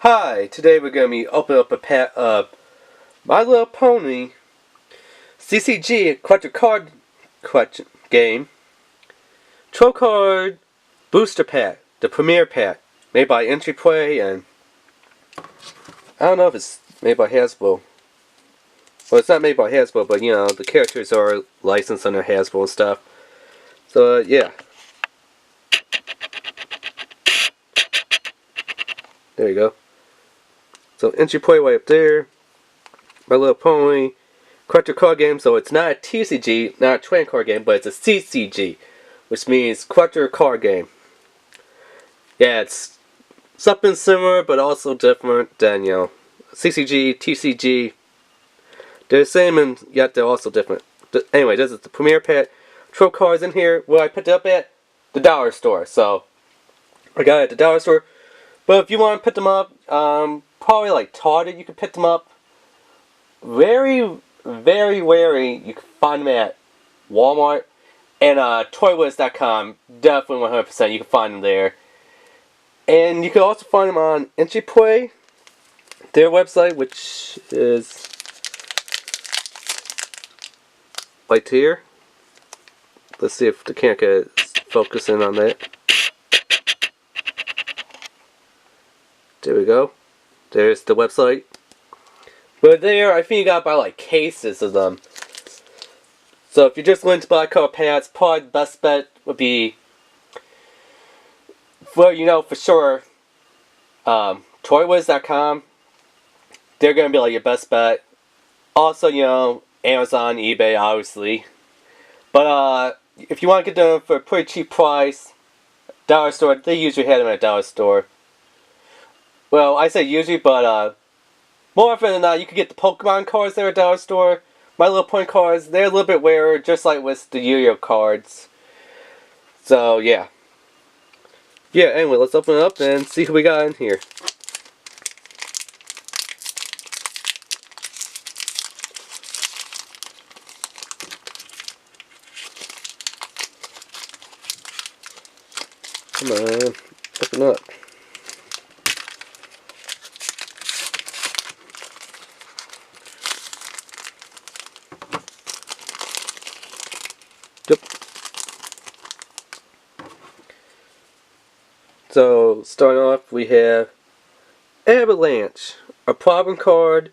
Hi, today we're going to be opening up a pack of My Little Pony CCG Collector Card Game Troll Card Booster Pack, the Premiere Pack, made by Entry Play, and I don't know if it's made by Hasbro. Well, it's not made by Hasbro, but you know, the characters are licensed under Hasbro and stuff. So, yeah. There you go. So, Entry Play right up there. My Little Pony Collector Card Game, so it's not a TCG, not a trading card game, but it's a CCG, which means Collector Card Game. Yeah, it's something similar, but also different than, you know, CCG, TCG. They're the same, and yet they're also different. Anyway, this is the Premiere Pack. Troll cards in here. Where I picked it up at? The dollar store. So, I got it at the dollar store. But if you want to pick them up, probably like Target, you can pick them up. Very, very wary, you can find them at Walmart. And toywiz.com, definitely 100% you can find them there. And you can also find them on Entry Play, their website, which is right here. Let's see if the camera is focusing on that. There we go. There's the website. But there, I think you gotta buy like cases of them. So if you're just looking to buy card pads, probably the best bet would be, well, you know for sure, toywiz.com. They're gonna be like your best bet. Also, you know, Amazon, eBay, obviously. But if you want to get them for a pretty cheap price, dollar store, they usually have them at a dollar store. Well, I say usually, but more often than not, you can get the Pokemon cards there at dollar store. My Little Pony cards, they're a little bit rarer, just like with the Yu-Gi-Oh cards. So, yeah. Yeah, anyway, let's open it up and see who we got in here. Come on, open up. Yep. So, starting off, we have Avalanche, a problem card,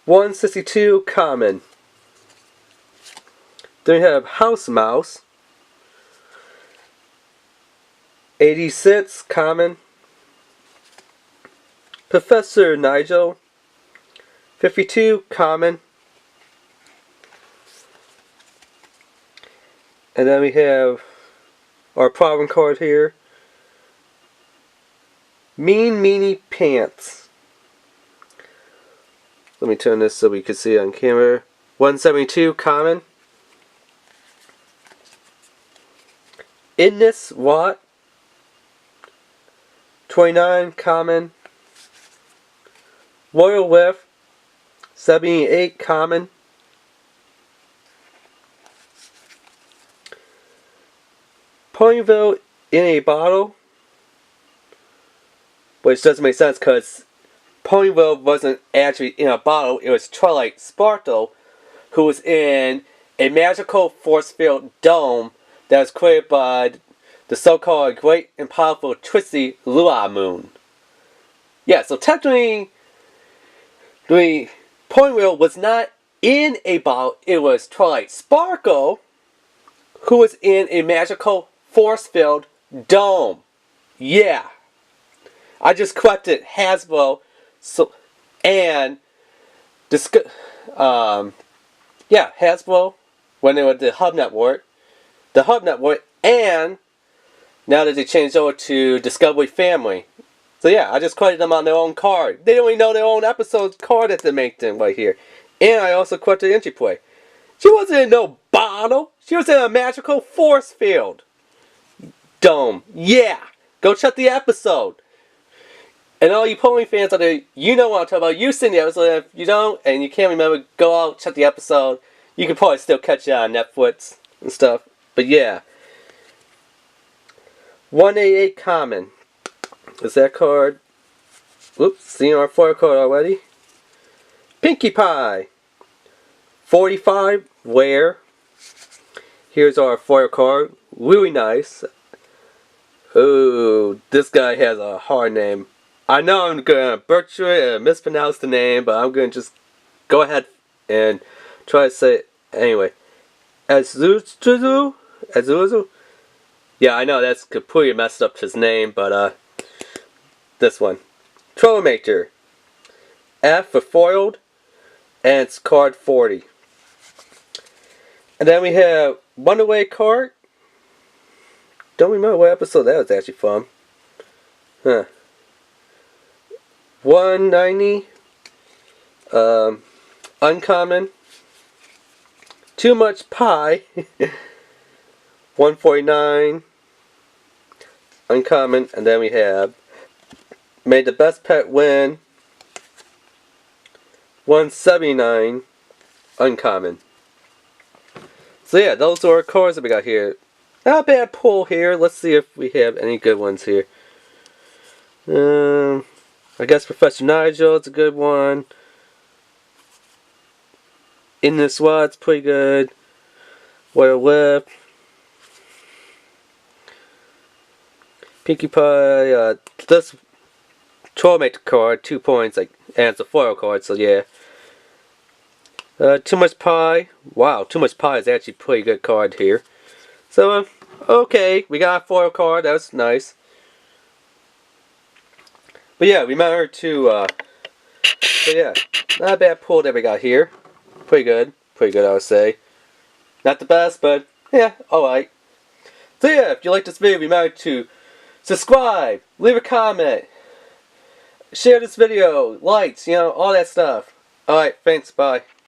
162 common. Then we have House Mouse, 86 common. Professor Nigel, 52 common. And then we have our problem card here, Mean Meanie Pants. Let me turn this so we can see it on camera. 172 common. Idness Watt, 29 common. Royal Whiff, 78 common. Ponyville in a bottle, which doesn't make sense because Ponyville wasn't actually in a bottle. It was Twilight Sparkle, who was in a magical force field dome that was created by the so-called Great and Powerful Twisty Lua Moon. Yeah, so technically, the Ponyville was not in a bottle. It was Twilight Sparkle, who was in a magical force-filled dome. Yeah. I just corrected Hasbro. So, and yeah, Hasbro, when they were the Hub Network, and now that they changed over to Discovery Family. So yeah, I just credited them on their own card. They don't even know their own episode card that they make them right here. And I also corrected Entry Play. She wasn't in no bottle. She was in a magical force field dome. Yeah. Go check the episode. And all you Pony fans out there, you know what I'm talking about. You've seen the episode. If you don't, and you can't remember, go out, check the episode. You can probably still catch it on Netflix and stuff. But yeah. 188 common. Is that card? Whoops, seen our foil card already. Pinkie Pie. 45 rare. Here's our foil card. Really nice. Ooh, this guy has a hard name. I know I'm gonna butcher it and mispronounce the name, but I'm gonna just go ahead and try to say it anyway. Azuzu? Azuzu? Yeah, I know that's completely messed up his name, but this one. Troublemaker. F for foiled, and it's card 40. And then we have Runaway card. Don't remember what episode that was actually from. Huh. 190. Uncommon. Too Much Pie. 149. Uncommon. And then we have Made the Best Pet Win. 179. Uncommon. So yeah, those are our cards that we got here. Not a bad pull here. Let's see if we have any good ones here. I guess Professor Nigel is a good one. In the SWAT's pretty good. Royal Whip. Pinkie Pie. This Troublemaker card, 2 points, and it's a foil card, so yeah. Too Much Pie. Wow, Too Much Pie is actually a pretty good card here. So, okay, we got a foil card. That was nice. But yeah, remember to, but yeah, not a bad pull that we got here. Pretty good, I would say. Not the best, but yeah, alright. So yeah, if you like this video, remember to subscribe, leave a comment, share this video, likes, all that stuff. Alright, thanks, bye.